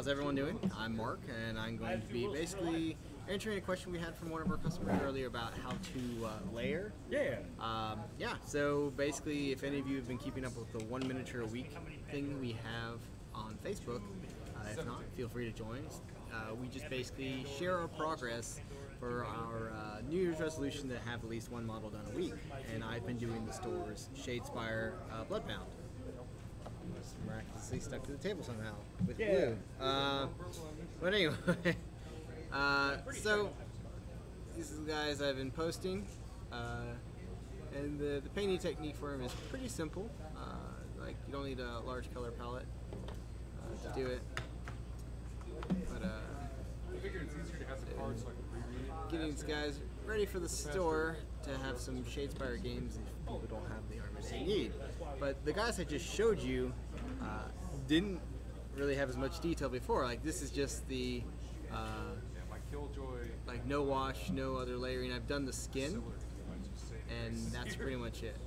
how's everyone doing? I'm Mark, and I'm going to be basically answering a question we had from one of our customers earlier about how to layer. Yeah. So basically, if any of you have been keeping up with the 1 miniature a week thing we have on Facebook, if not, feel free to join. We just basically share our progress for our New Year's resolution to have at least one model done a week. And I've been doing the store's Spire Bloodbound. It's miraculously stuck to the table somehow with glue. But anyway, so these are the guys I've been posting, and the painting technique for them is pretty simple. Like, you don't need a large color palette to do it. But getting these guys ready for the store to have some Spire games if people don't have the armors they need. But the guys I just showed you didn't really have as much detail before. Like, this is just the like no wash, no other layering. I've done the skin, and that's pretty much it.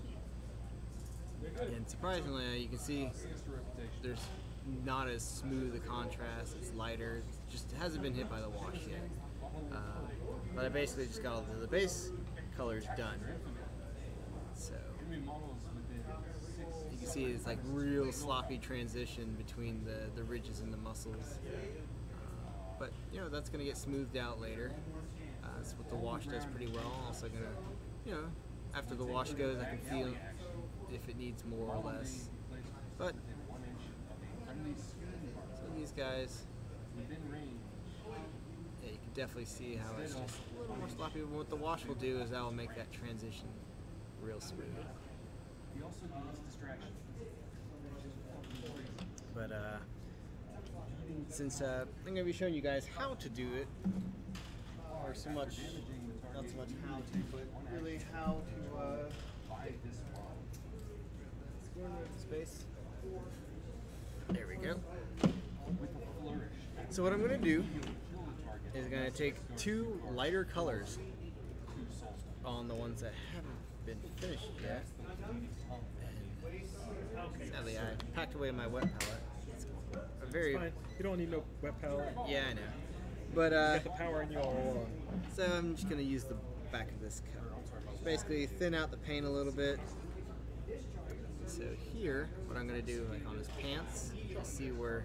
And surprisingly, you can see there's not as smooth a contrast. It's lighter. It just hasn't been hit by the wash yet. But I basically just got all the base colors done. So you can see it's like real sloppy transition between the ridges and the muscles. But you know, that's gonna get smoothed out later. That's what the wash does pretty well. Also gonna, you know, after the wash goes, I can feel if it needs more or less. But so these guys, yeah, you can definitely see how it's just a little more sloppy. But what the wash will do is that will make that transition real smooth. But since I'm going to be showing you guys how to do it, or not so much how to, but really how to score the space. There we go. So what I'm going to do is going to take two lighter colors on the ones that haven't been finished yet. And sadly, I packed away my wet palette. It's a very Fine. You don't need no wet palette. Yeah, I know. But you got the power in you all along. So I'm just going to use the back of this cup. Basically thin out the paint a little bit. So here, what I'm going to do, like on his pants, you can see where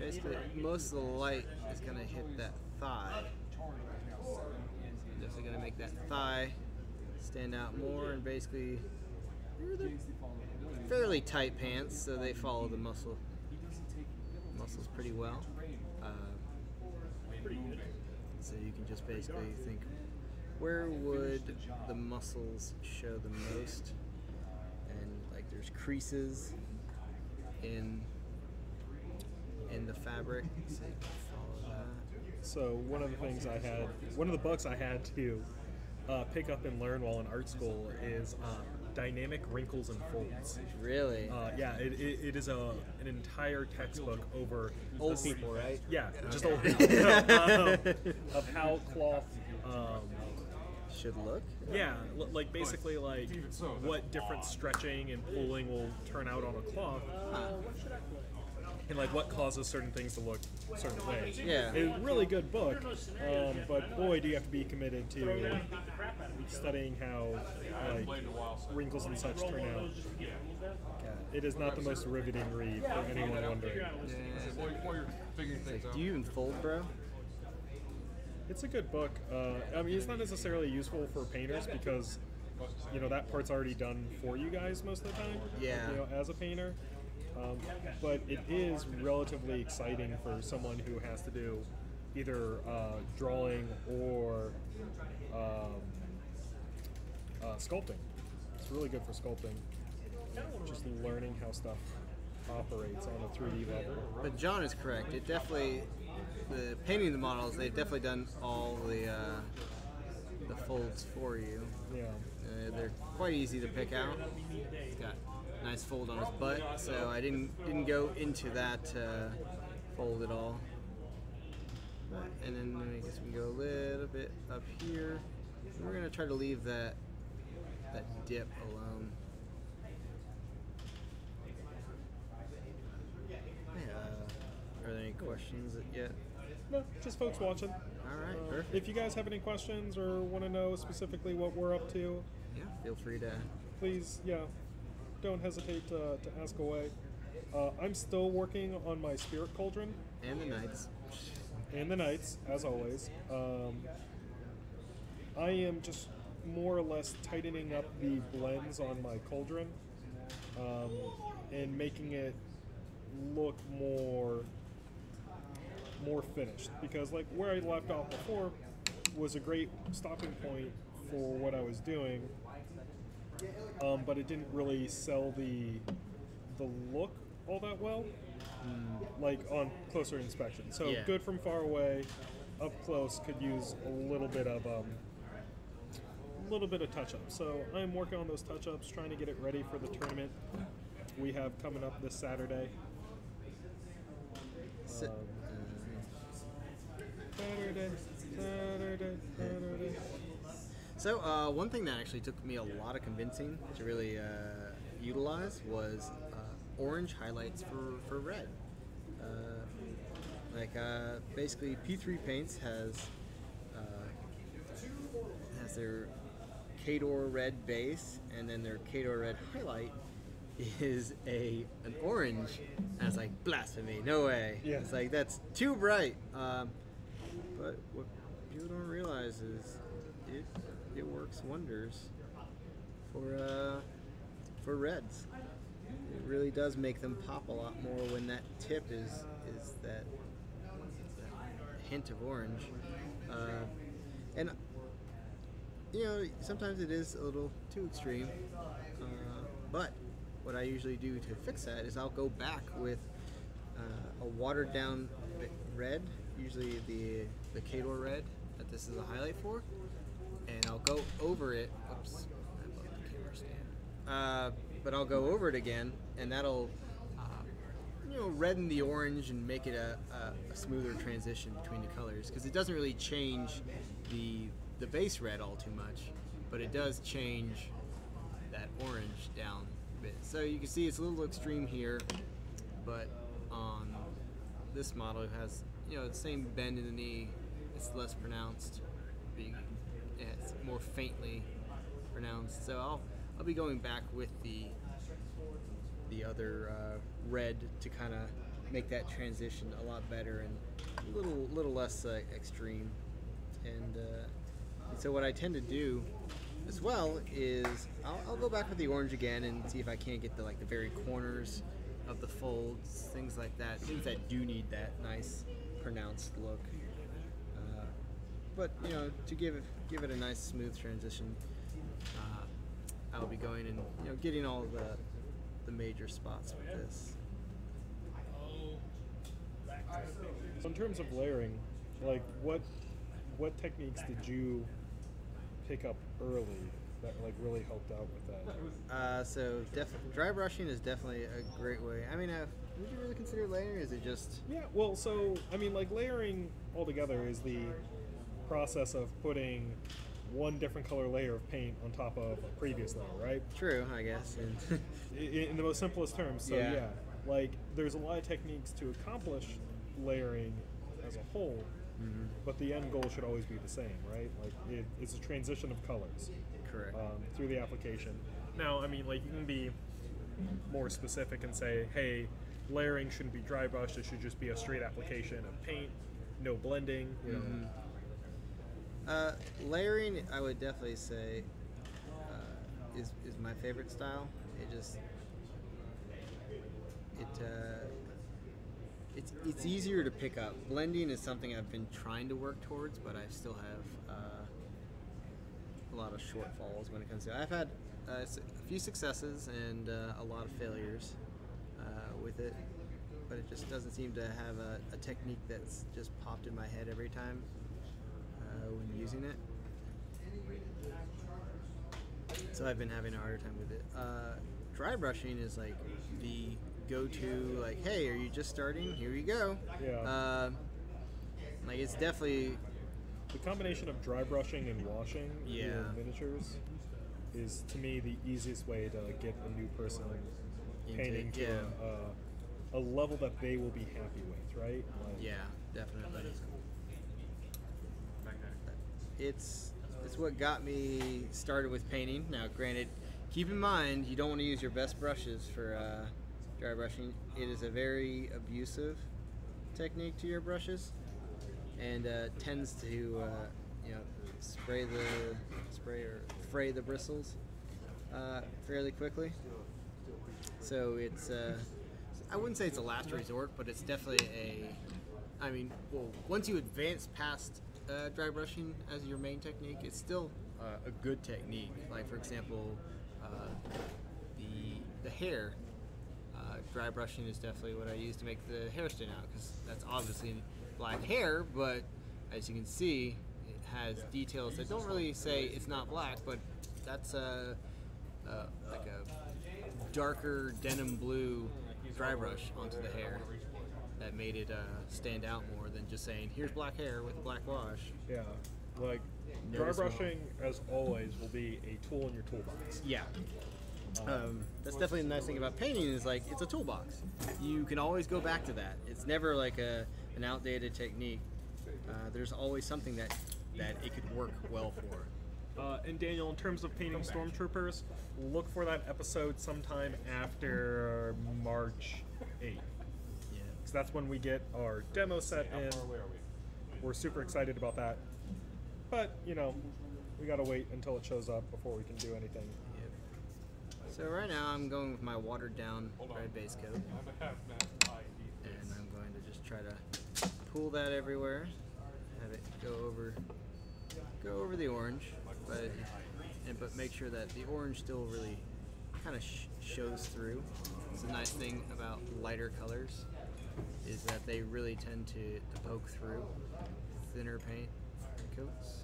basically most of the light is going to hit that thigh. I'm definitely going to make that thigh stand out more, and basically they're fairly tight pants, so they follow the muscles pretty well. So you can just basically think, where would the muscles show the most? And like there's creases in the fabric, so you can follow that. So one of the books I had to pick up and learn while in art school is dynamic wrinkles and folds. Really? Yeah, it is an entire textbook over old people, right? Yeah, okay. Just old people. Of how cloth should look. Yeah, like basically like what different stretching and pulling will turn out on a cloth. And like what causes certain things to look certain ways. Yeah. It's a really good book, but boy, do you have to be committed to studying how like wrinkles and such turn out. It is not the most riveting read for anyone wondering. Like, do you even fold, bro? It's a good book. I mean, it's not necessarily useful for painters because, you know, that part's already done for you guys most of the time. Yeah. You know, as a painter. But it is relatively exciting for someone who has to do either drawing or sculpting. It's really good for sculpting. Just learning how stuff operates on a 3D level. But John is correct. It definitely, the painting the models, they've definitely done all the folds for you. Yeah. They're quite easy to pick out. It's got a nice fold on his butt, so I didn't go into that fold at all. And then I guess we can go a little bit up here. And we're gonna try to leave that dip alone. Are there any questions yet? No, just folks watching. All right, perfect. If you guys have any questions or want to know specifically what we're up to, Yeah, feel free to. please, don't hesitate to ask away. I'm still working on my spirit cauldron. And the Knights. And the Knights, as always. I am just more or less tightening up the blends on my cauldron and making it look more finished, because like where I left off before was a great stopping point for what I was doing, but it didn't really sell the look all that well, like on closer inspection. So Yeah. good from far away, up close could use a little bit of touch-up. So I'm working on those touch-ups, trying to get it ready for the tournament we have coming up this Saturday. Saturday. So one thing that actually took me a lot of convincing to really utilize was orange highlights for red. Basically P3 Paints has their Khorne red base, and then their Khorne red highlight is an orange. And I was like, blasphemy, no way. Yeah. It's like, that's too bright. But what people don't realize is it works wonders for reds. It really does make them pop a lot more when that tip is that hint of orange. And you know, sometimes it is a little too extreme. But what I usually do to fix that is I'll go back with a watered down red, usually the Khorne red that this is a highlight for, and I'll go over it. Oops, I love the camera stand. But I'll go over it again, and that'll redden the orange and make it a smoother transition between the colors, because it doesn't really change the base red all too much, but it does change that orange down a bit. So you can see it's a little extreme here, but on this model it has the same bend in the knee. It's less pronounced, it's more faintly pronounced. So I'll be going back with the other red to kind of make that transition a lot better and a little less extreme. And so what I tend to do as well is I'll go back with the orange again and see if I can't get the very corners of the folds, things like that, things that do need that nice pronounced look. But to give it a nice smooth transition, I'll be going and getting all the major spots with this. So in terms of layering, what techniques did you pick up early that really helped out with that? So dry brushing is definitely a great way. I mean, would you really consider layering? Is it just? Yeah. Well, so I mean, layering altogether is the process of putting one different color layer of paint on top of a previous layer, right? True, I guess. In the most simplest terms. So yeah, there's a lot of techniques to accomplish layering as a whole, but the end goal should always be the same, right? It's a transition of colors. Correct. Through the application. Now, I mean, you can be more specific and say, hey, layering shouldn't be dry brushed. It should just be a straight application of paint, no blending. Layering, I would definitely say, is my favorite style. It's easier to pick up. Blending is something I've been trying to work towards, but I still have a lot of shortfalls when it comes to it. I've had a few successes and a lot of failures with it, but it just doesn't seem to have a technique that's just popped in my head every time when using it. So I've been having a harder time with it. Dry brushing is the go-to, hey, are you just starting? Here you go. Yeah. It's definitely the combination of dry brushing and washing your miniatures is, to me, the easiest way to get a new person painting to a level that they will be happy with, right? Like, Yeah, definitely. It's what got me started with painting. Now, granted, keep in mind you don't want to use your best brushes for dry brushing. It is a very abusive technique to your brushes, and tends to fray the bristles fairly quickly. So it's I wouldn't say it's a last resort, but it's definitely once you advance past dry brushing as your main technique, it's still a good technique. Like, for example, the hair, dry brushing is definitely what I use to make the hair stand out, because that's obviously black hair, but as you can see, it has details that don't really say it's not black, but that's like a darker denim blue dry brush onto the hair that made it stand out more than just saying, here's black hair with a black wash. Yeah, like dry brushing, as always, will be a tool in your toolbox. Yeah. That's definitely the nice thing about painting, is like, it's a toolbox. You can always go back to that. It's never like an outdated technique. There's always something that it could work well for. And Daniel, in terms of painting stormtroopers, look for that episode sometime after March 8th. Because that's when we get our demo set in. We're super excited about that. But, you know, we gotta wait until it shows up before we can do anything. So right now I'm going with my watered down red base coat. And I'm going to just try to pull that everywhere. Have it go over the orange, but make sure that the orange still really kind of shows through. It's a nice thing about lighter colors, is that they really tend to poke through thinner paint coats.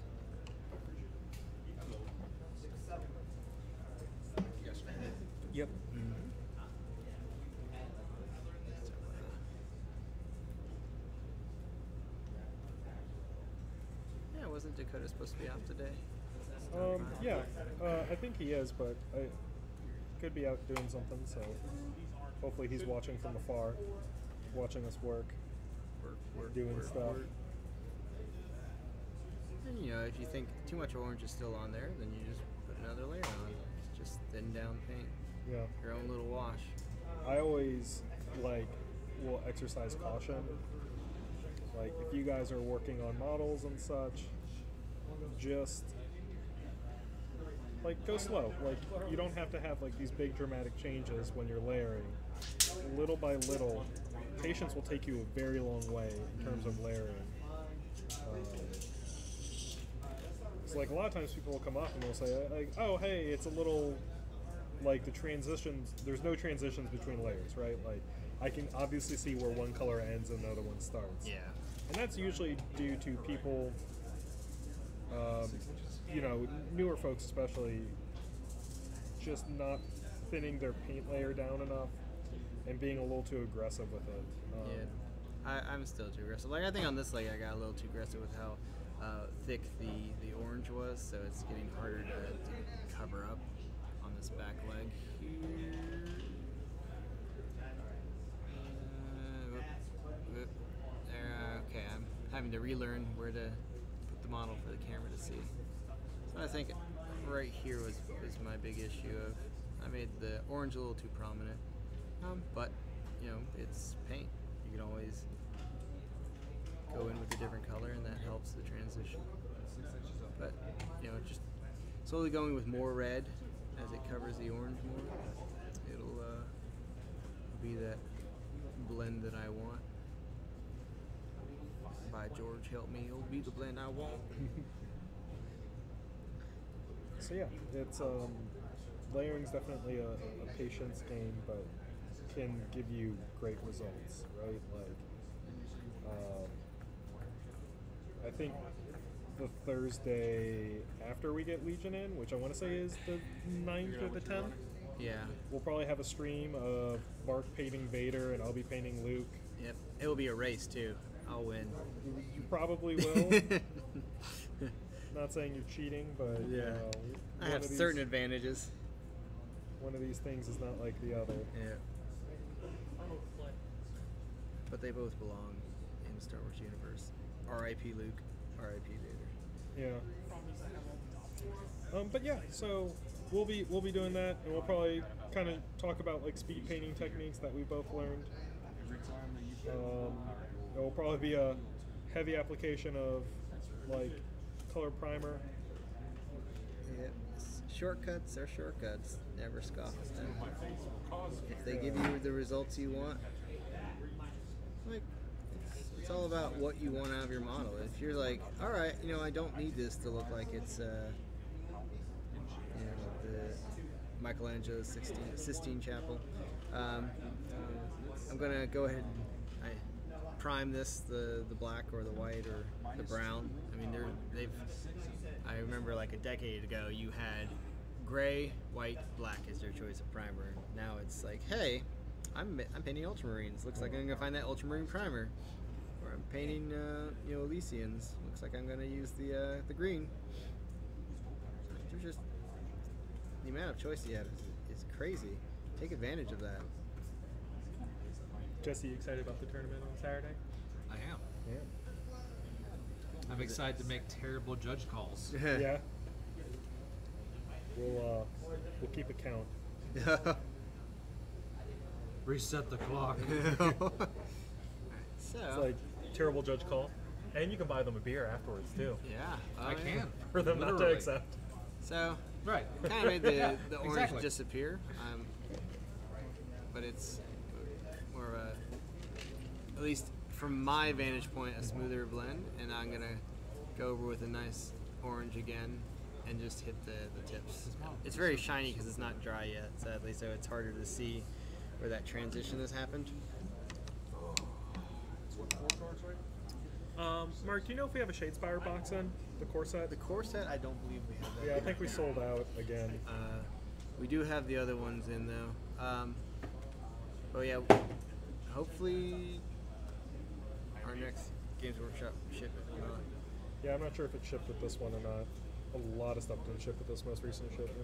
Yep. Yeah, wasn't Dakota supposed to be off today? Yeah, I think he is, but I could be out doing something, so hopefully he's watching from afar, watching us work doing stuff. And you know, if you think too much orange is still on there, then you just put another layer on. It's just thin down paint. Yeah. Your own little wash. I always will exercise caution. Like, if you guys are working on models and such, just go slow. Like, you don't have to have these big dramatic changes when you're layering. Little by little, patience will take you a very long way in terms of layering. It's like, a lot of times people will come up and they'll say, oh, hey, it's a little, the transitions, there's no transitions between layers, right? Like, I can obviously see where one color ends and the other one starts. Yeah. And that's usually due to people, newer folks especially, just not thinning their paint layer down enough and being a little too aggressive with it. I'm still too aggressive. I think on this leg I got a little too aggressive with how thick the orange was, so it's getting harder to cover up on this back leg here. Okay, I'm having to relearn where to put the model for the camera to see. So I think right here was my big issue of, I made the orange a little too prominent. But, it's paint. You can always go in with a different color, and that helps the transition. But, just slowly going with more red as it covers the orange more, it'll be that blend that I want. By George, help me, it'll be the blend I want. So yeah, it's layering's definitely a patience game, but can give you great results, right? I think the Thursday after we get Legion in, which I want to say is the 9th or the 10th, yeah, we'll probably have a stream of Mark painting Vader and I'll be painting Luke. Yep, it will be a race too. I'll win. You probably will. Not saying you're cheating, but yeah, I have certain advantages. One of these things is not like the other. Yeah. but they both belong in the Star Wars universe. R.I.P. Luke, R.I.P. Vader. Yeah. But yeah, so we'll be doing that, and we'll probably kind of talk about like speed painting techniques that we both learned. It will probably be a heavy application of like color primer. Yep. Shortcuts are shortcuts. Never scoff at them. If they give you the results you want, like it's all about what you want out of your model. If you're like, all right, I don't need this to look like it's the Michelangelo's Sistine Chapel. I'm gonna go ahead and prime this the black or the white or the brown. I mean, I remember like a decade ago you had gray, white, black as your choice of primer. Now it's like, hey, I'm painting ultramarines. Looks like I'm gonna find that ultramarine primer. Or I'm painting Elysians. Looks like I'm gonna use the green. There's just the amount of choice you have is crazy. Take advantage of that. Jesse, you excited about the tournament on Saturday? I am. Yeah. I'm excited to make terrible judge calls. Yeah. We'll keep a count. Reset the clock. So It's like terrible judge call, and you can buy them a beer afterwards too. yeah, I can. For them not to Literally. accept. So Right. kind of made the orange Exactly. disappear, but it's more of a, at least from my vantage point, a smoother blend, and I'm gonna go over with a nice orange again and just hit the tips. It's very shiny because it's not dry yet, sadly, so it's harder to see where that transition has happened. Mark, do you know if we have a Shade Spire box in the core set? The core set, I don't believe we have that. Yeah, I yet. think we sold out again. We do have the other ones in though. But yeah, hopefully our next Games Workshop ship it. Yeah, I'm not sure if it shipped with this one or not. A lot of stuff didn't ship with this most recent shipment.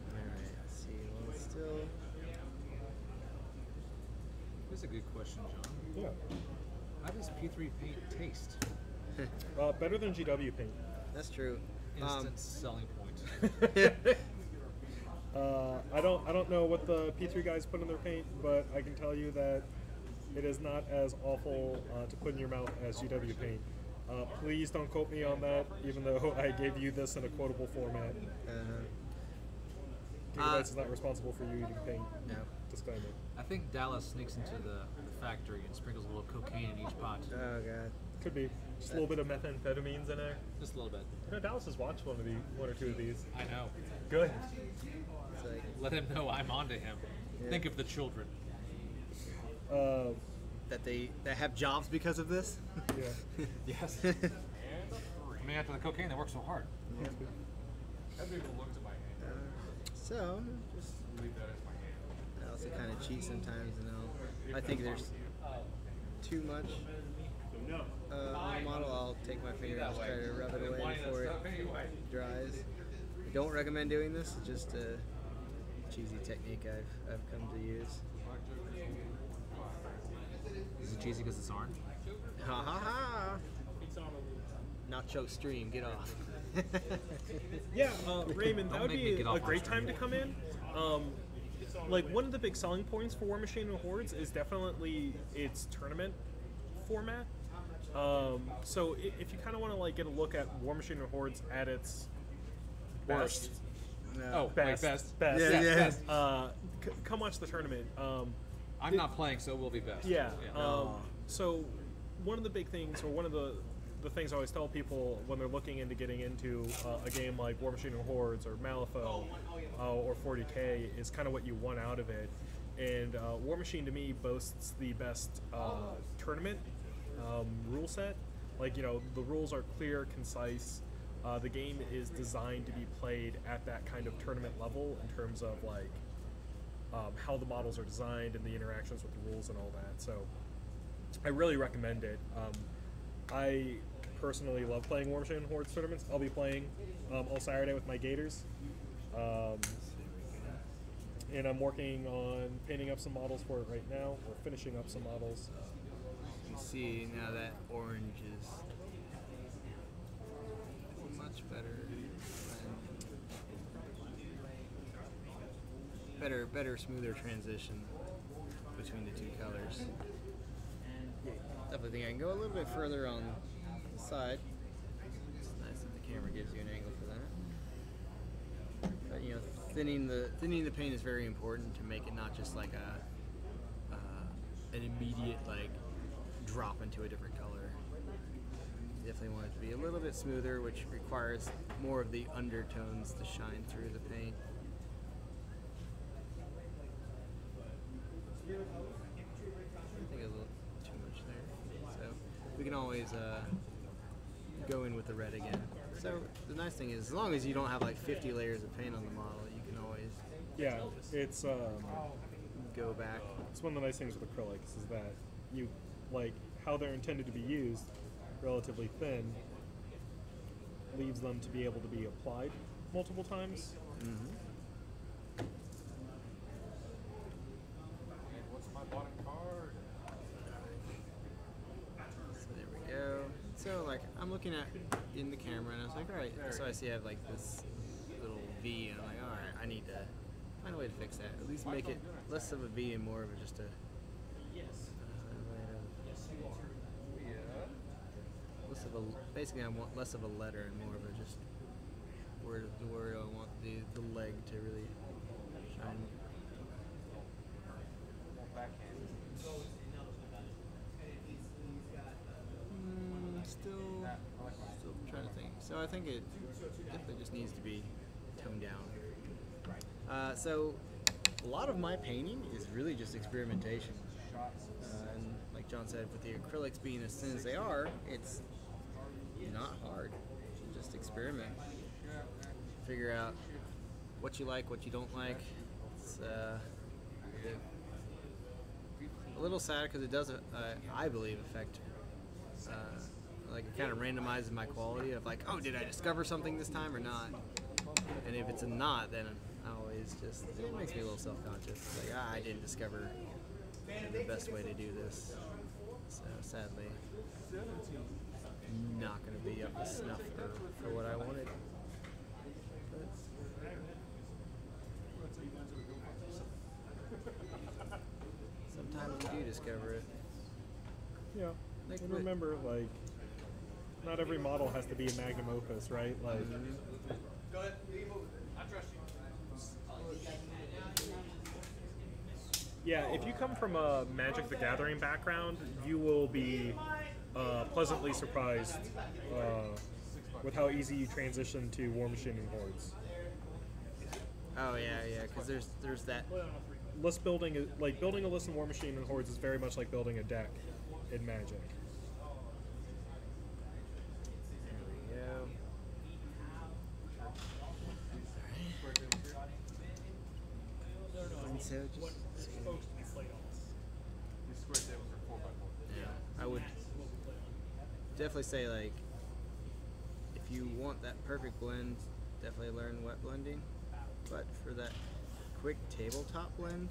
Alright, let's see. Well, it's still. That's a good question, John. Yeah. How does P3 paint taste? Better than GW paint. That's true. Instant selling point. I don't know what the P3 guys put in their paint, but I can tell you that it is not as awful to put in your mouth as GW paint. Please don't quote me on that, even though I gave you this in a quotable format. Giga-Bites is not responsible for you eating paint. No. Disclaimer. I think Dallas sneaks into the factory and sprinkles a little cocaine in each pot. Oh god. Could be. Just a little bit of methamphetamines in there. Just a little bit. You know, Dallas has watched one or two of these. I know. Good. It's like, Let him know I'm onto him. Yeah. Think of the children. that have jobs because of this. Yeah. Yes. I mean, after the cocaine, they work so hard. So just I also kind of cheat sometimes, I think there's too much on the model. I'll take my finger and just try to rub it away before it dries. I don't recommend doing this. It's just a cheesy technique I've come to use. Is it cheesy because it's orange? Ha ha ha! Nacho stream, get off. Yeah, Raymond, that Don't would make me be get off a my great stream. time to come in. Like, one of the big selling points for War Machine and Hordes is definitely its tournament format. So if you kind of want to like get a look at War Machine and Hordes at its Worst. No. Oh, best, wait, best. best. Yeah, yeah. Best. Come watch the tournament. I'm not playing, so it will be best. Yeah. Oh. So one of the big things, or one of the things I always tell people when they're looking into getting into a game like War Machine and Hordes or Malifaux or 40K is kind of what you want out of it. And War Machine to me boasts the best tournament rule set. Like, you know, the rules are clear, concise. The game is designed to be played at that kind of tournament level in terms of like how the models are designed and the interactions with the rules and all that. So I really recommend it. I personally love playing War Machine and Hordes tournaments. I'll be playing all Saturday with my Gators. and I'm working on painting up some models for it right now. We're finishing up some models. You can see now that orange is much better. Better, smoother transition between the two colors. Definitely think I can go a little bit further on the side. It's nice that the camera gives you an angle for that. But you know, thinning the paint is very important to make it not just like an immediate like drop into a different color. You definitely want it to be a little bit smoother, which requires more of the undertones to shine through the paint. I think a little too much there. So we can always go in with the red again. So the nice thing is, as long as you don't have like 50 layers of paint on the model, you can always it's go back. It's one of the nice things with acrylics is that you like how they're intended to be used, relatively thin, leaves them to be able to be applied multiple times. Mm-hmm. So there we go. So like I'm looking at in the camera and I was like, all right. So I see I have like this little V and I'm like, all right, I need to find a way to fix that. At least make it less of a V and more of just a less of a. Basically, I want less of a letter and more of a just where I want the leg to really shine. Still trying to think. So I think it definitely just needs to be toned down. So a lot of my painting is really just experimentation. And like John said, with the acrylics being as thin as they are, it's not hard. You just experiment. Figure out what you like, what you don't like. It's a little sad because it does, I believe, affect like it kind of randomizes my quality of like, oh, did I discover something this time or not? And if it's a not, then I always just, it makes me a little self-conscious. Like, I didn't discover the best way to do this. So sadly, not going to be up to snuff for what I wanted. But sometimes you do discover it. Yeah. And remember, like, not every model has to be a magnum opus, right? Like, Go ahead. I trust you. Yeah, if you come from a Magic the Gathering background, you will be pleasantly surprised with how easy you transition to War Machine and Hordes. Oh yeah, because there's that. List building, like building a list in War Machine and Hordes, is very much like building a deck in Magic. So just, yeah, I would definitely say, like, if you want that perfect blend, definitely learn wet blending. But for that quick tabletop blend,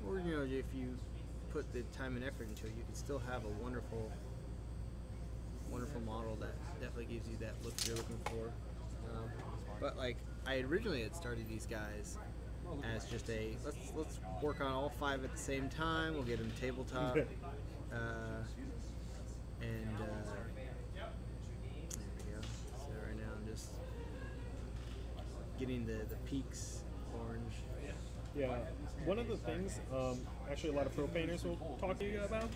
or you know, if you put the time and effort into it, you can still have a wonderful model that definitely gives you that look you're looking for. But like, I originally had started these guys as just a let's work on all 5 at the same time. We'll get them tabletop, and there we go. So right now I'm just getting the peaks orange. Yeah, one of the things, actually a lot of pro painters will talk to you about,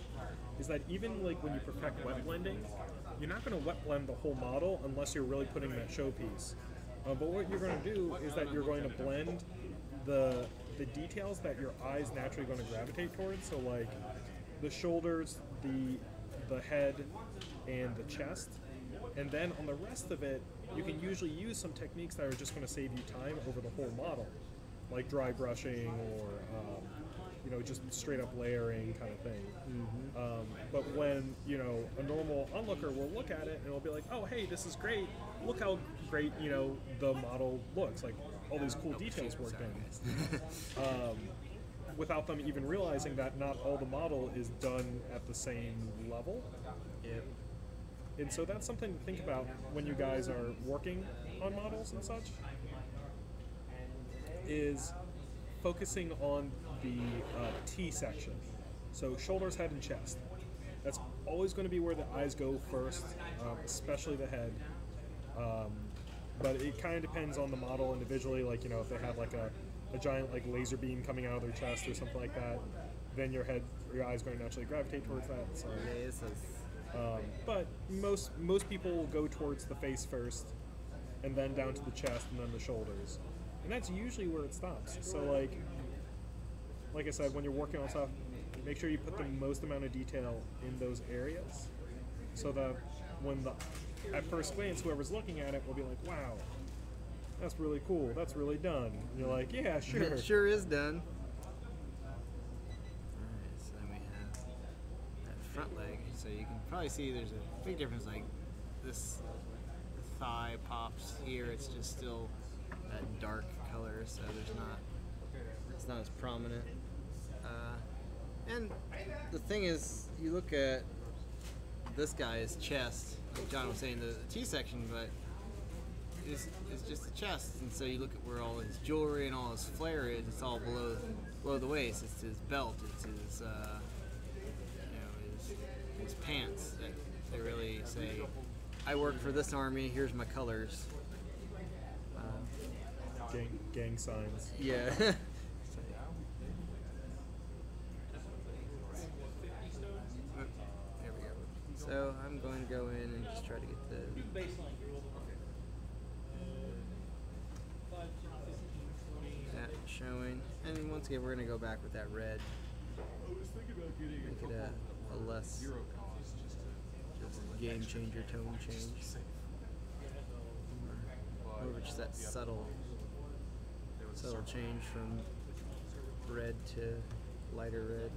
is that even like when you perfect wet blending, you're not going to wet blend the whole model unless you're really putting that showpiece. But what you're going to do is that you're going to blend the details that your eye's naturally going to gravitate towards. So like the shoulders, the head, and the chest. And then on the rest of it, you can usually use some techniques that are just going to save you time over the whole model, like dry brushing or you know, just straight up layering kind of thing. Mm-hmm. But when, you know, a normal onlooker will look at it and will be like, oh, hey, this is great. Look how great, you know, the model looks. Like, all these cool details worked in. Without them even realizing that not all the model is done at the same level. Yep. And so that's something to think about when you guys are working on models and such, is focusing on the T section. So shoulders, head, and chest. That's always going to be where the eyes go first, especially the head. But it kind of depends on the model individually. Like, you know, if they have like a giant like laser beam coming out of their chest or something like that, then your eyes going to naturally gravitate towards that. So, Yeah, this is but most people will go towards the face first, and then down to the chest, and then the shoulders, and that's usually where it stops. So like I said, when you're working on stuff, make sure you put the most amount of detail in those areas, so that when at first glance, whoever's looking at it will be like, wow, that's really cool, that's really done. And you're like, yeah, sure. It sure is done. Alright, so then we have that front leg. So you can probably see there's a big difference. Like this, the thigh pops here. It's just still that dark color, so it's not as prominent. And the thing is, you look at this guy's chest. Like John was saying, the T section, but it's just the chest, and so you look at where all his jewelry and all his flair is. It's all below the waist. It's his belt. It's his his pants. That they really say, "I work for this army. Here's my colors." Gang signs. Yeah. There we go. So I'm going to go in and just try to get that showing. And once again, we're going to go back with that red. Make it a less just game changer, tone change. Or just that subtle change from red to lighter red.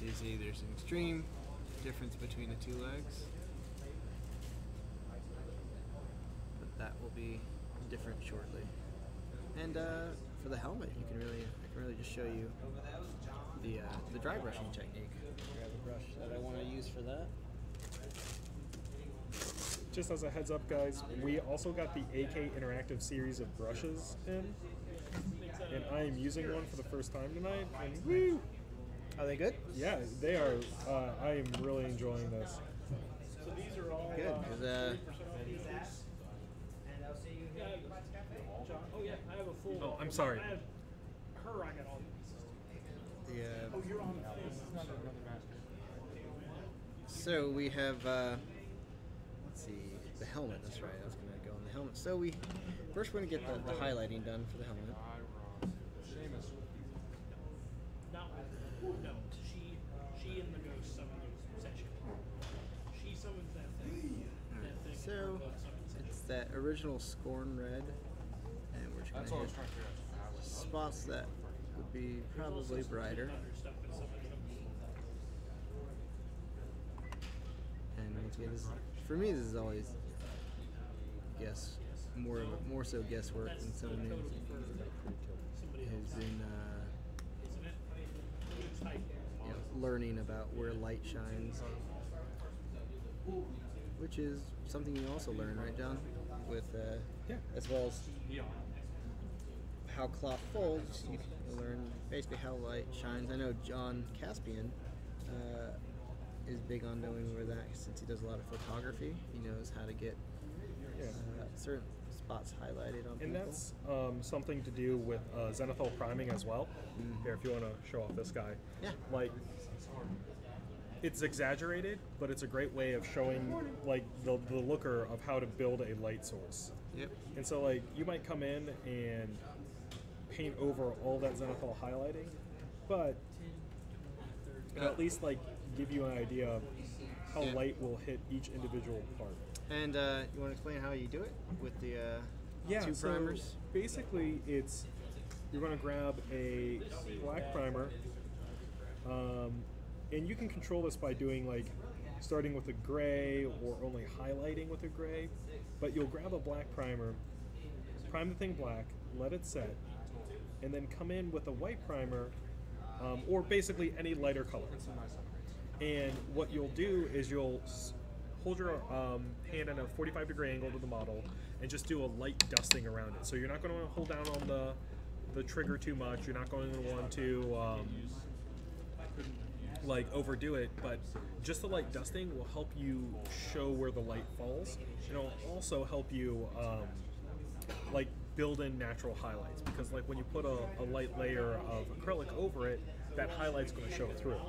You see there's an extreme difference between the two legs, but that will be different shortly. And for the helmet, I can really just show you the dry brushing technique. Grab a brush that I want to use for that. Just as a heads up, guys, we also got the AK Interactive series of brushes in, and I am using one for the first time tonight, and woo! Are they good? Yeah, they are. I am really enjoying this. So these are all Good. Oh yeah, I have a full. Oh, I'm sorry. I have her. I got all the pieces. Yeah. Oh, you're on the face. So we have, let's see, the helmet. That's right. I was going to go on the helmet. So first we're going to get the highlighting done for the helmet. No, she in the ghost summoning session. She summons that thing. Alright, so it's that original Khorne red, and we're just going to hit spots that would be probably brighter. And once again, for me, this is always more so guesswork than someone who's been learning about where light shines, which is something you also learn, right, John? With as well as how cloth folds, you can learn basically how light shines. I know John Caspian is big on knowing where that, since he does a lot of photography. He knows how to get certain spots highlighted on people. And that's something to do with zenithal priming as well. Here, if you want to show off this guy. Yeah. Like, it's exaggerated, but it's a great way of showing like the looker of how to build a light source. Yep. And so like you might come in and paint over all that zenithal highlighting, but it'll at least like give you an idea of how light will hit each individual part. And you want to explain how you do it with the two so primers? Basically, it's you're going to grab a black primer, and you can control this by doing like starting with a gray or only highlighting with a gray, but you'll grab a black primer, prime the thing black, let it set, and then come in with a white primer, or basically any lighter color. And what you'll do is you'll hold your hand at a 45-degree angle to the model and just do a light dusting around it. So you're not going to hold down on the trigger too much. You're not going to want to like overdo it, but just the light dusting will help you show where the light falls. And it'll also help you like build in natural highlights, because like when you put a light layer of acrylic over it, that highlight's going to show through.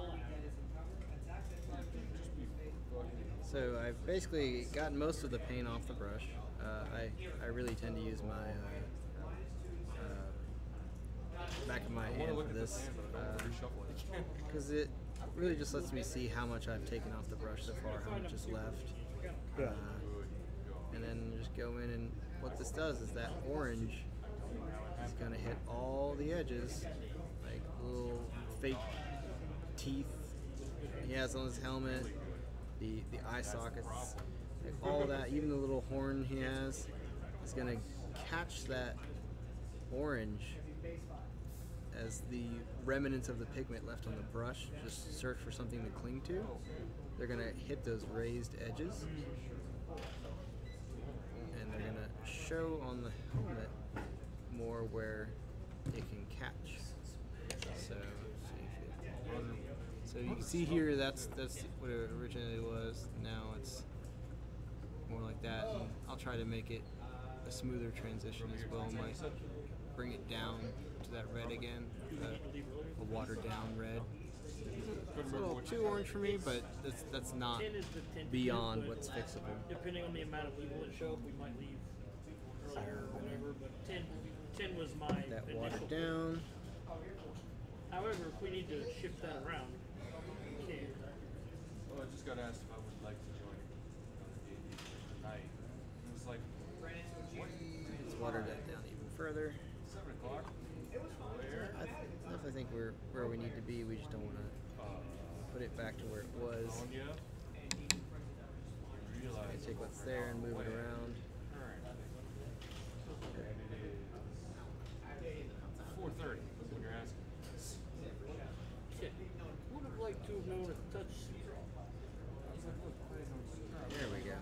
So I've basically gotten most of the paint off the brush. I really tend to use my back of my hand for this, because it really just lets me see how much I've taken off the brush so far, how much is left. Yeah. And then just go in, and what this does is that orange is going to hit all the edges, like little fake teeth he has on his helmet, the eye sockets, like all that, even the little horn he has is going to catch that orange as the remnants of the pigment left on the brush. Just search for something to cling to. They're going to hit those raised edges, and they're going to show on the helmet more where it can catch. So you can see here, that's what it originally was. Now it's more like that, and I'll try to make it a smoother transition as well. Might bring it down to that red again, a watered down red. It's a little too orange for me, but that's not 10 is the 10 beyond but what's fixable. Depending on the amount of people that show up, we might leave earlier or whatever. But 10 was my That initial watered pick. down. However, if we need to shift that around, we can. Well, I just got asked if I would like to join on the D&D tonight. It was like, what? Let's water that down even further. 7 o'clock? Where? I definitely think we're where we need to be. We just don't want to put it back to where it was. On you? You realize I take what's there and move it around. Alright. And it is 4:30 when you're asking. Shit. Would have liked to have known a touch. There we go.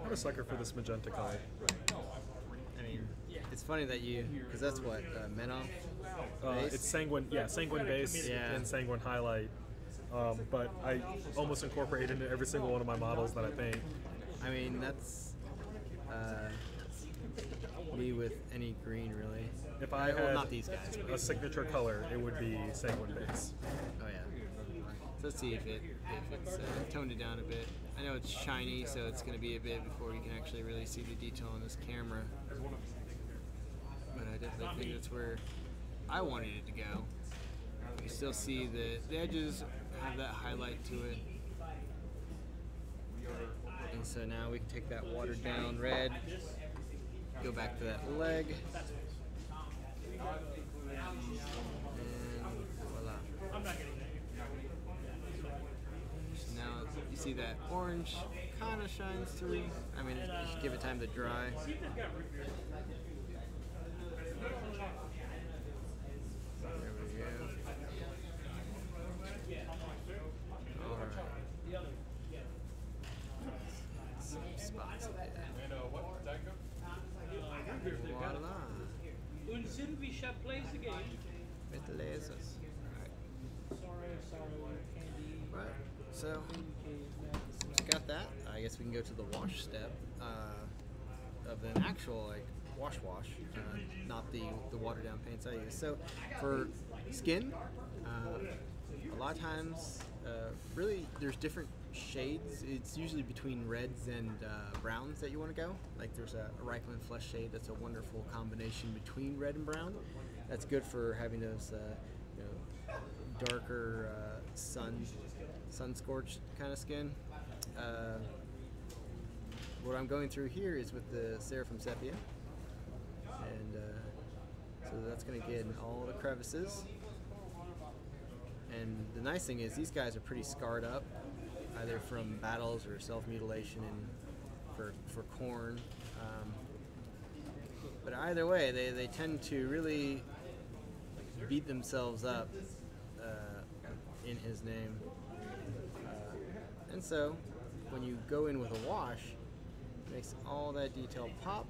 I'm a sucker for this magenta color. I mean, it's funny that because that's what, Menoff? Base? It's sanguine, sanguine base Yeah. and sanguine highlight. But I almost incorporate into every single one of my models that I paint. I mean, that's me with any green, really. If I well, had not these guys. a signature color, it would be sanguine base. Oh yeah. So let's see if it's toned it down a bit. I know it's shiny, so it's going to be a bit before you can actually really see the detail on this camera. But I definitely think that's where I wanted it to go. You still see the edges have that highlight to it. And so now we can take that watered down red, go back to that leg, and voila. So now you see that orange kind of shines through. I mean, just give it time to dry. There we go. Alright. Some spots of it. And what? Danko? Voila. Und Silvisha plays the game. With the lasers. Sorry, Candy. Right. So, since we got that, I guess we can go to the wash step of an actual wash, not the watered down paints I use. So, for skin, a lot of times, really, there's different shades. It's usually between reds and browns that you want to go. Like there's a Reichland flesh shade that's a wonderful combination between red and brown. That's good for having those darker sun scorched kind of skin. What I'm going through here is with the Seraphim Sepia, and so that's going to get in all the crevices. And the nice thing is these guys are pretty scarred up, either from battles or self-mutilation for Khorne. But either way, they tend to really beat themselves up in his name. And so, when you go in with a wash, it makes all that detail pop.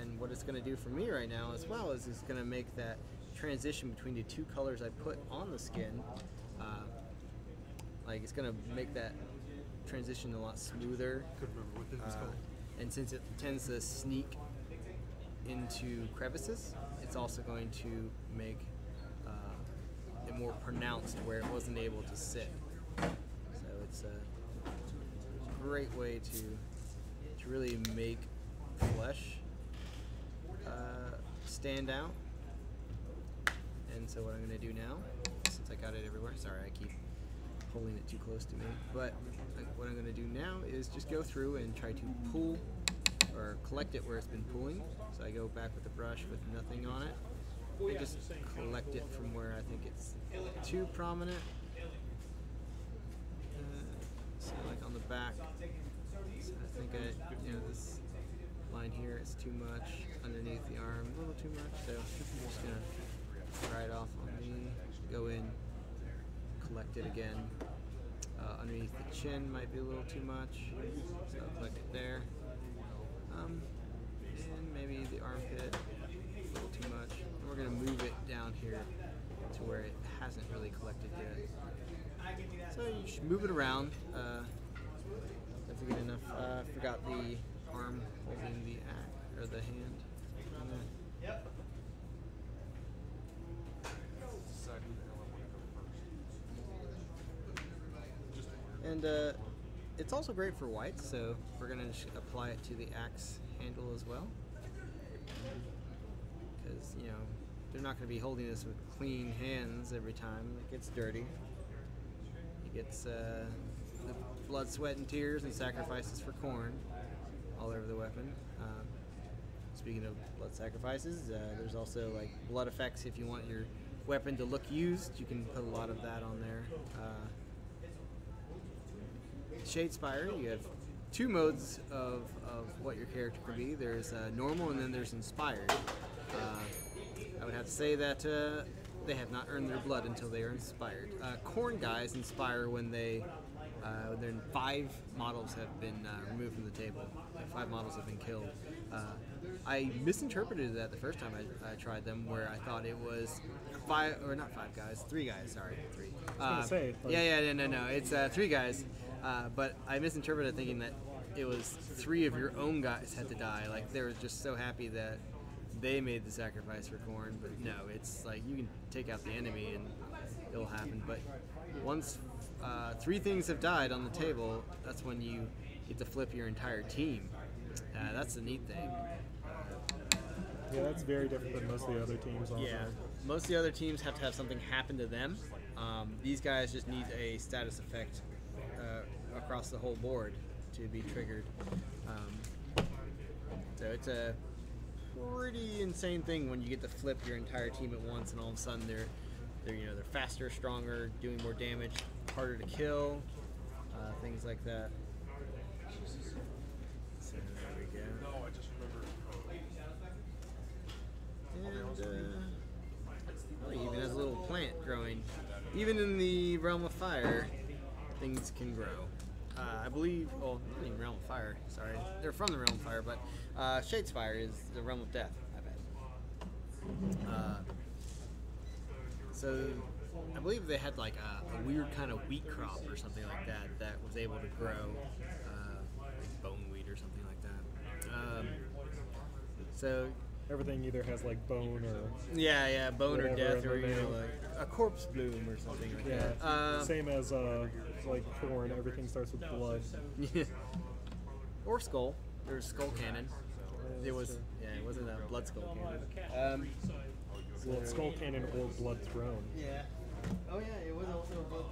And what it's going to do for me right now as well is it's going to make that transition between the two colors I put on the skin, like it's going to make that transition a lot smoother. Couldn't remember what this was called. And since it tends to sneak into crevices, it's also going to make it more pronounced where it wasn't able to sit. So it's a great way to really make flesh stand out. And so what I'm going to do now, since I got it everywhere, sorry I keep holding it too close to me, but what I'm going to do now is just go through and try to pull or collect it where it's been pulling. So I go back with the brush with nothing on it and just collect it from where I think it's too prominent. So like on the back, so I think this line here is too much, underneath the arm a little too much, so I'm just going to try it off on me, go in, collect it again. Underneath the chin might be a little too much, so I'll collect it there. And maybe the armpit, a little too much. And we're going to move it down here to where it hasn't really collected yet. So you should move it around. That's good enough. I forgot the arm holding the axe, or the hand. Yep. And it's also great for whites, so we're going to apply it to the axe handle as well. Because, they're not going to be holding this with clean hands every time. It gets dirty. It gets the blood, sweat, and tears and sacrifices for Khorne all over the weapon. Speaking of blood sacrifices, there's also like blood effects. If you want your weapon to look used, you can put a lot of that on there. Shade Spire, you have two modes of what your character can be. There's normal and then there's inspired. I would have to say that they have not earned their blood until they are inspired. Khorne guys inspire when then 5 models have been removed from the table. 5 models have been killed. I misinterpreted that the first time I tried them, where I thought it was 5, or not 5 guys, 3 guys. Sorry, 3. I was gonna say, No. It's 3 guys. But I misinterpreted thinking that it was 3 of your own guys had to die. Like they were just so happy that they made the sacrifice for Khorne. But no, it's like you can take out the enemy and it'll happen. But once 3 things have died on the table, that's when you get to flip your entire team. That's the neat thing. Yeah, that's very different than most of the other teams. Also. Yeah, most of the other teams have to have something happen to them. These guys just need a status effect across the whole board to be triggered. So it's a pretty insane thing when you get to flip your entire team at once, and all of a sudden they're faster, stronger, doing more damage, harder to kill, things like that. So there we go. No, I just remember. And it even has a little plant growing. Even in the realm of fire, things can grow. I believe, well, not even realm of fire, sorry. They're from the realm of fire, but Shade Spire is the realm of death, I bet. So I believe they had like a weird kind of wheat crop or something like that was able to grow, like bone wheat or something like that. So everything either has like bone or bone or whatever, death, or and then like a corpse bloom or something like that. same as like Khorne, everything starts with blood. Or skull. There's skull cannon. It wasn't a blood skull cannon. Well, it's skull cannon or blood throne. Yeah. Oh yeah, it was also a blood.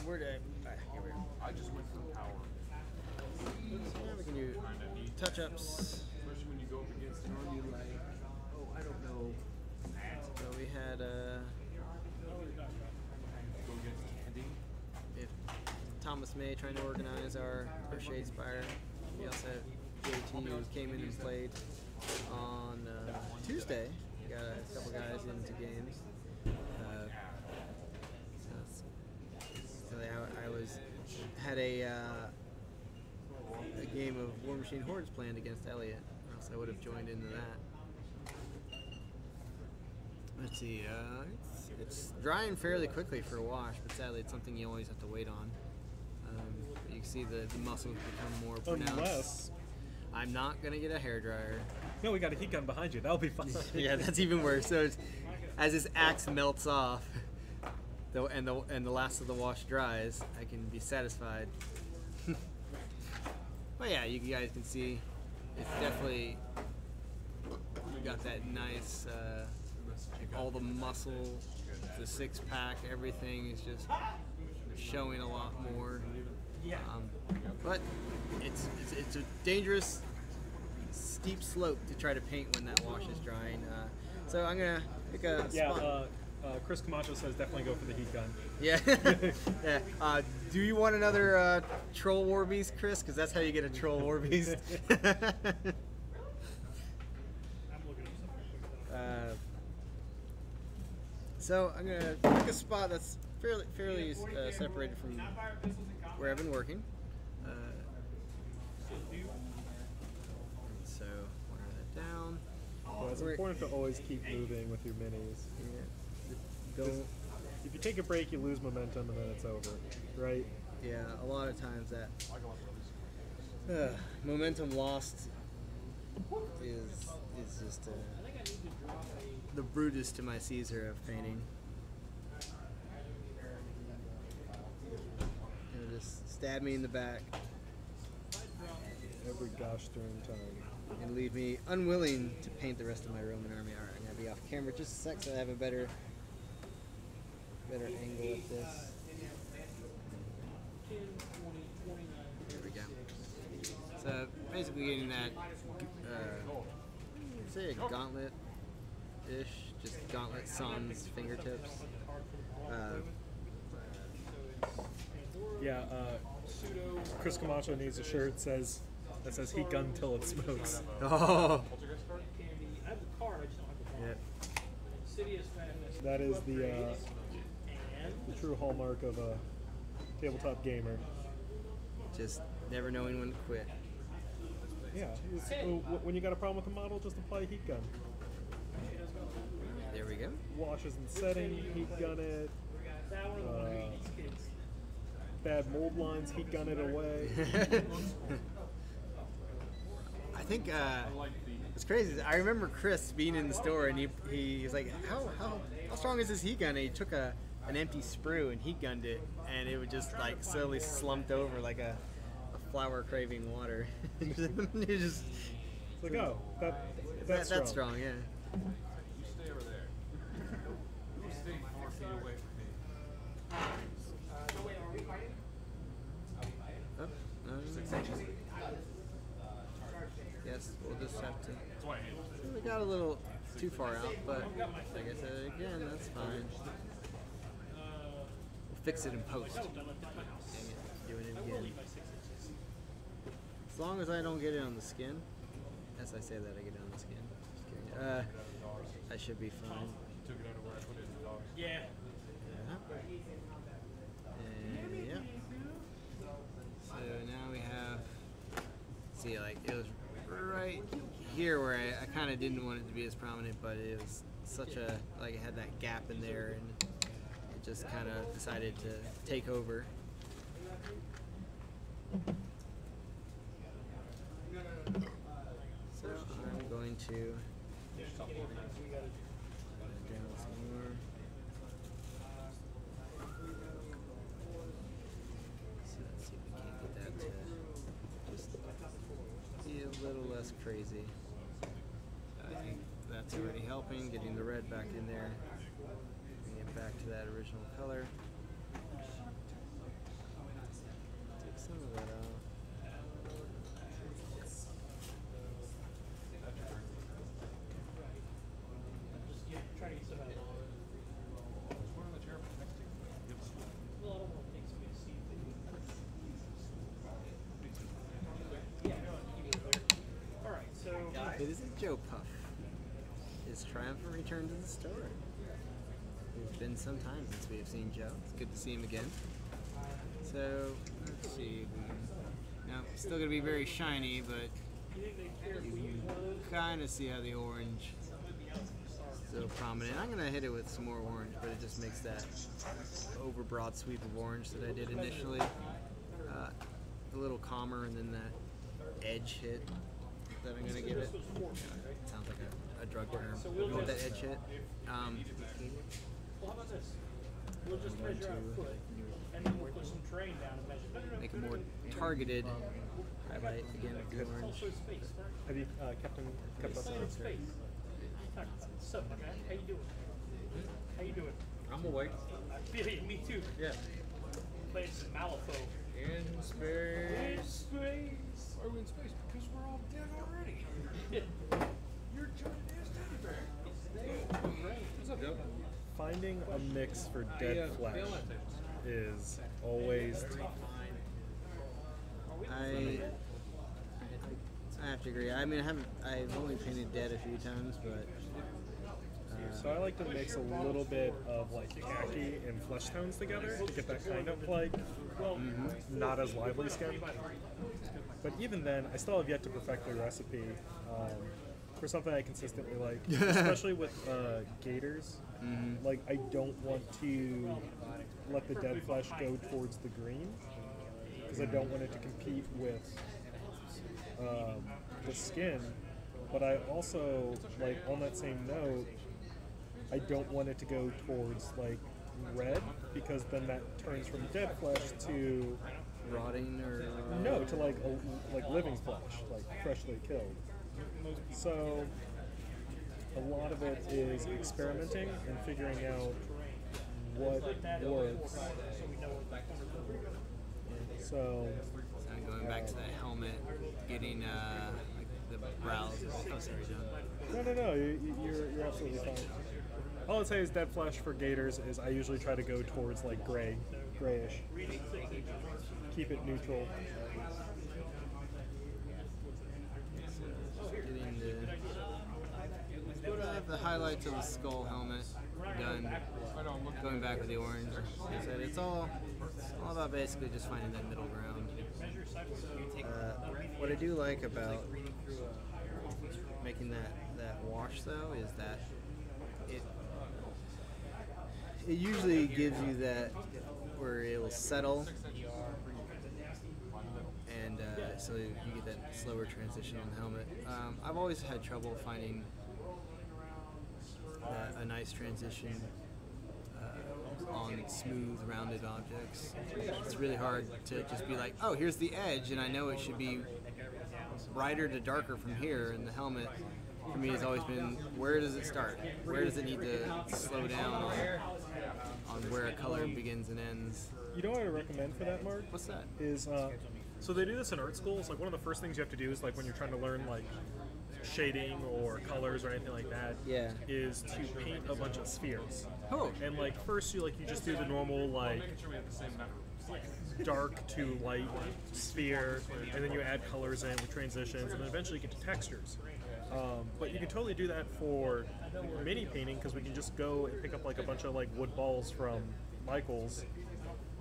Where did here we are. I just went for power. So now we can do touch-ups. Especially when you go up against an army like, I don't know. So we had Thomas May trying to organize our Shade Spire. We also have JT who came in and played on Tuesday. We got a couple guys into games. So I had a game of War Machine Hordes planned against Elliot, or else I would have joined into that. Let's see, it's drying fairly quickly for a wash, but sadly it's something you always have to wait on. You can see the muscles become more pronounced. Unless... I'm not going to get a hairdryer. No, we got a heat gun behind you. That'll be fine. Yeah, that's even worse. So as this axe melts off, and the last of the wash dries, I can be satisfied. But yeah, you guys can see it's definitely got that nice, all the muscle, the six pack, everything is just showing a lot more. Yeah. But it's a dangerous, steep slope to try to paint when that wash is drying. So I'm gonna pick a spot. Chris Camacho says definitely go for the heat gun. Yeah. Yeah. Do you want another troll war beast, Chris? Because that's how you get a troll war beast. So I'm gonna pick a spot that's fairly separated from where I've been working. So wire that down. Well, it's important to always keep moving with your minis. Yeah. If you take a break, you lose momentum, and then it's over, right? Yeah, a lot of times that momentum lost is just the Brutus to my Caesar of painting. It'll just stab me in the back Every gosh darn time. and leave me unwilling to paint the rest of my Roman army. All right, I'm gonna be off camera just a sec so I have a better angle at this. There we go. So basically getting that, say a gauntlet-ish, just gauntlet sans fingertips. Chris Camacho needs a shirt that says heat gun till it smokes. Oh. I have the card, I just don't have the ball. Yep. Insidious Madness. That is the true hallmark of a tabletop gamer. Just never knowing when to quit. Yeah, when you got a problem with the model, just apply a heat gun. There we go. Washes and setting, heat gun it. That one of the one who eats kids. Bad mold lines, heat gun it away. I think it's crazy. I remember Chris being in the store and he was like, how strong is this heat gun? And he took an empty sprue and heat gunned it, and it would just like slowly slumped over like a flower craving water. It just, It's like, oh, that's strong, yeah. You stay over there. You stay 4 feet away from me. Oh, yes, we'll just have to. We got a little too far out, but like I said again, that's fine. We'll fix it in post. Dang it, doing it again. As long as I don't get it on the skin. As I say that, I get it on the skin. Just kidding. I should be fine. Took it out of where I put it in the dogs. Yeah. And yeah. So now we have, see, like it was right here where I kind of didn't want it to be as prominent, but it was such a, like it had that gap in there, and it just kind of decided to take over. So I'm going to put it down some more. So let's see if we can't get that to just be a little less crazy. I think that's already helping, getting the red back in there, bring it back to that original color. Take some of that off. Try to get some out of it. There's one on the chair next to you. Well, I don't want to take somebody to see if they It is a Joe Puff. His triumphant return to the store. It's been some time since we have seen Joe. It's good to see him again. So, let's see. Now, still going to be very shiny, but you can kind of see how the orange is so prominent. I'm going to hit it with some more orange, but it just makes that over broad sweep of orange that I did initially a little calmer, and then that edge hit that I'm going to give it. Sounds like a drug term. You want that edge hit? Well, how about this? We'll just measure our foot, and then we'll put some terrain down and measure. Make a more targeted highlight again with the orange. Have you kept us on Space. So, how you doing? How you doing? I'm awake. I feel you. Me too. Yeah. Playing some Malifaux. In space. In space. Are we in space? Because we're all dead already. You're giant ass teddy bear. What's up, Joe? Finding a mix for dead flesh is always tough. I have to agree. I mean, I've only painted dead a few times, but So I like to mix a little bit of like khaki and flesh tones together to get that kind of like not as lively skin. But even then, I still have yet to perfect the recipe for something I consistently like, especially with gators. Like, I don't want to let the dead flesh go towards the green because I don't want it to compete with the skin. But I also, like, on that same note, I don't want it to go towards like red because then that turns from dead flesh to rotting or no, to like living flesh, like freshly killed. So a lot of it is experimenting and figuring out what works. So going back to that helmet, getting like the brows. Oh, sorry, John. no, you're absolutely fine. All I'd say is dead flesh for gators is I usually try to go towards like grayish. Keep it neutral. Getting the highlights of the skull helmet done. Going back with the orange. Like I said, it's all about basically just finding that middle ground. What I do like about making that wash though is that it usually gives you that where it'll settle, and so you get that slower transition on the helmet. I've always had trouble finding a nice transition on smooth, rounded objects. It's really hard to just be like, oh, here's the edge, and I know it should be brighter to darker from here, and the helmet for me has always been, where does it start? Where does it need to slow down on where a color begins and ends? You know what I recommend for that, Mark? What's that? Is so they do this in art school. It's like one of the first things you have to do is like when you're trying to learn like shading or colors or anything like that. Yeah. Is to paint a bunch of spheres. Oh. And like first you just do the normal like dark to light sphere, and then you add colors in with transitions, and then eventually you get to textures. But you can totally do that for mini painting because we can just go and pick up like a bunch of like wood balls from Michael's,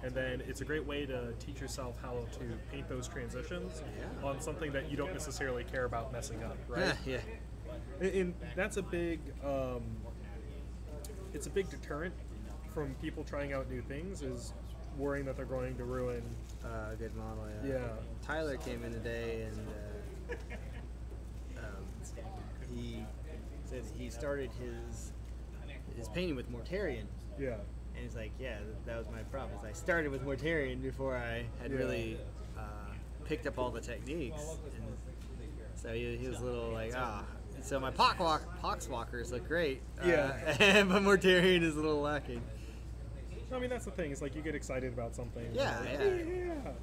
and then it's a great way to teach yourself how to paint those transitions on something that you don't necessarily care about messing up, right? Yeah. And that's a big, it's a big deterrent from people trying out new things is worrying that they're going to ruin A good model, Yeah. Tyler came in today and he said he started his painting with Mortarion. Yeah. And he's like, yeah, that was my problem. Is I started with Mortarion before I had really picked up all the techniques. And so he was a little like, So my Poxwalkers look great. But Mortarion is a little lacking. I mean, that's the thing. It's like you get excited about something. Yeah.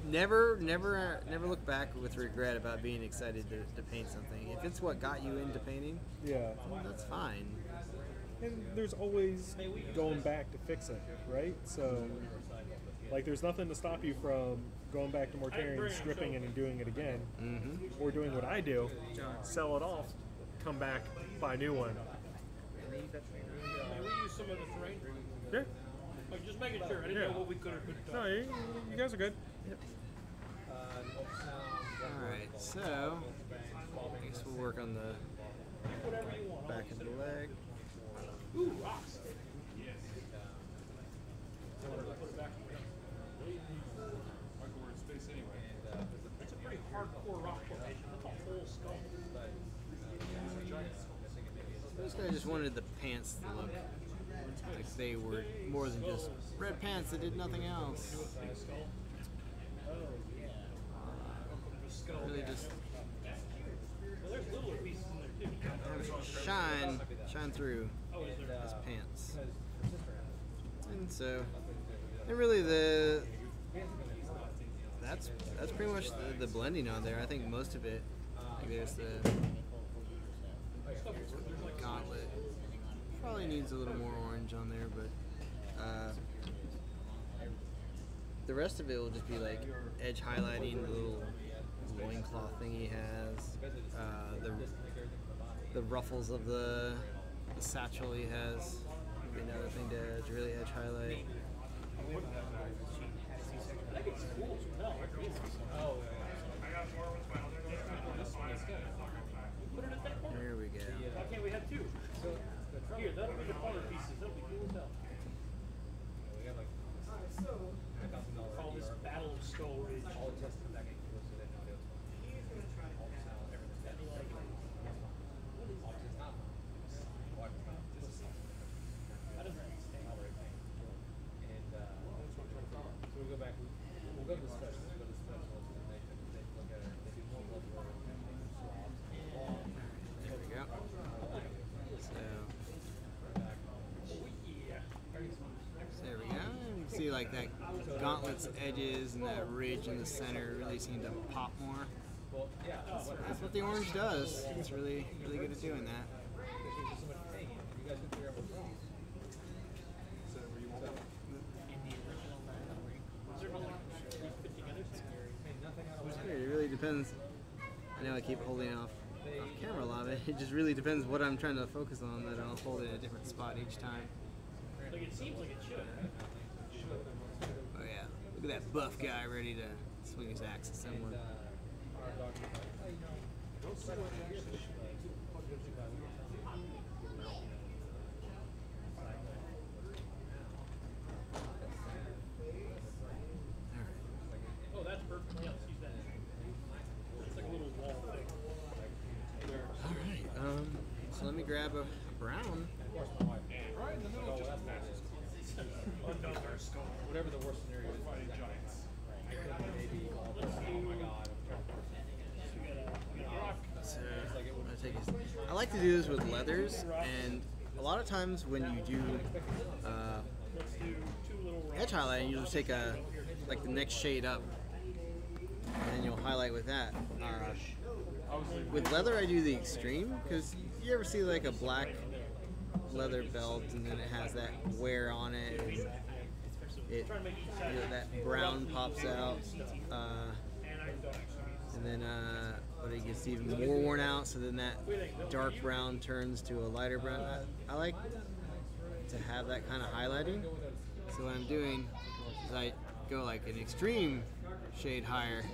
Never look back with regret about being excited to paint something. If it's what got you into painting, that's fine. And there's always going back to fix it, right? So, like, there's nothing to stop you from going back to Mortarion, stripping it and doing it again, or doing what I do, sell it off, come back, buy a new one. I mean, we use some of the terrain. Yeah. Like, just making sure. I didn't know what we could or couldn't do. No, you guys are good. Alright, so I guess we'll work on the back of the leg. Ooh, rocks. That's a pretty hardcore rock formation. That's a whole skull. Basically, I just wanted the pants to look like they were more than just red pants that did nothing else. Really just There's littler pieces in there too. shine through his pants. And so, and really that's pretty much the blending on there. I think most of it, like there's the gauntlet. Probably needs a little more orange on there, but the rest of it will just be like edge highlighting, the little loincloth thing he has, the ruffles of the satchel he has. Would be another thing to really edge highlight. There we go. Why can't we have two? Here, that'll be the corner pieces. That'll be cool as hell. Call this Battle of Skull Ridge. There we go. So there we go. You can see like that gauntlet's edges and that ridge in the center really seem to pop more. That's what the orange does. It's really good at doing that. It really depends. I know I keep holding off camera a lot, but it just really depends what I'm trying to focus on that I'll hold it in a different spot each time. Like, it seems like it should. Oh yeah, look at that buff guy ready to swing his axe at someone. Oh, that's perfect. Yeah, let's use that. It's like a little wall thing. Alright, so let me grab a brown. Right in the middle, just Another skull. whatever the worst scenario is. Fighting giants. So I'm gonna take I like to do this with leathers, and a lot of times when you do Let's do two little rocks. edge highlighting, you just take like the next shade up, and then you'll highlight with that. With leather, I do the extreme, because you ever see like a black leather belt and then it has that wear on it, and that brown pops out, and then but it gets even more worn out, so then that dark brown turns to a lighter brown. I like to have that kind of highlighting, so what I'm doing is I go like an extreme shade higher,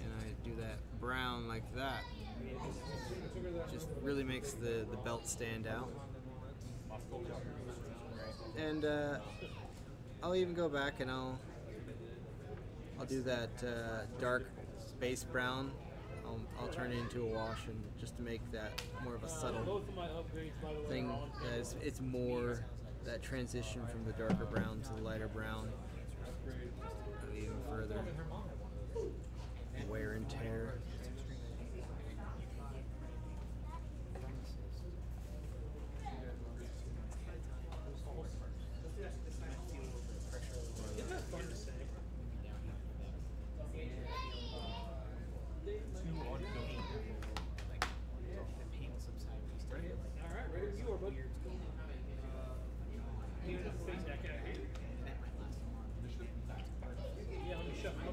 and I do that brown like that. Just really makes the belt stand out. And I'll even go back and I'll do that dark space brown. I'll turn it into a wash, and just to make that more of a subtle Both of my upgrades, by the way, thing. are on. It's more that transition from the darker brown to the lighter brown. Even further wear and tear. Alright, ready when you are, bud. You need to face that guy. Yeah, let me shut my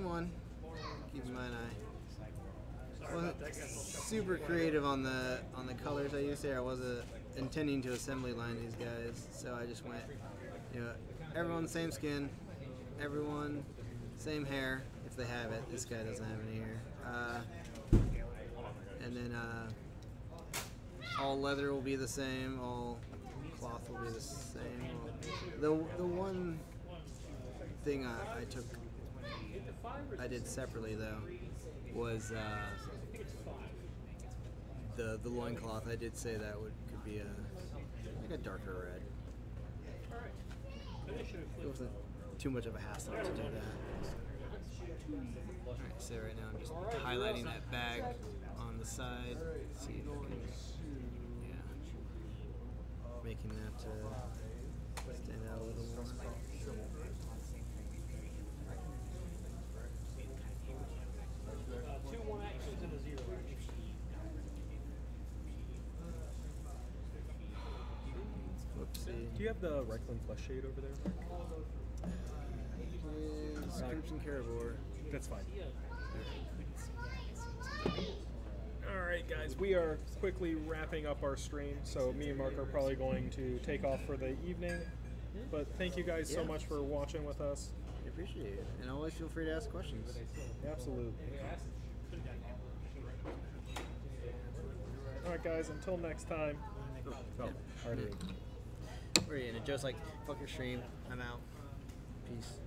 same one. Keep in mind I wasn't super creative on the colors I used here. I wasn't intending to assembly line these guys, so I just went, you know, everyone same skin, everyone same hair if they have it. This guy doesn't have any hair. And then all leather will be the same, all cloth will be the same. The one thing I did separately though was the loincloth. I did say that could be like a darker red. It wasn't too much of a hassle to do that. Alright, so right now I'm just highlighting that bag on the side. See if I can, making that stand out a little more. 2 1 actions and a 0 action. Whoopsie. Do you have the Reikland flesh shade over there, Mark? Crimson Caribor. That's fine. Alright guys, we are quickly wrapping up our stream, so me and Mark are probably going to take off for the evening. But thank you guys so much for watching with us. I appreciate it. And always feel free to ask questions. Absolutely. Alright guys, until next time. Alrighty. We're in it. Joe's like, fuck your stream. I'm out. Peace.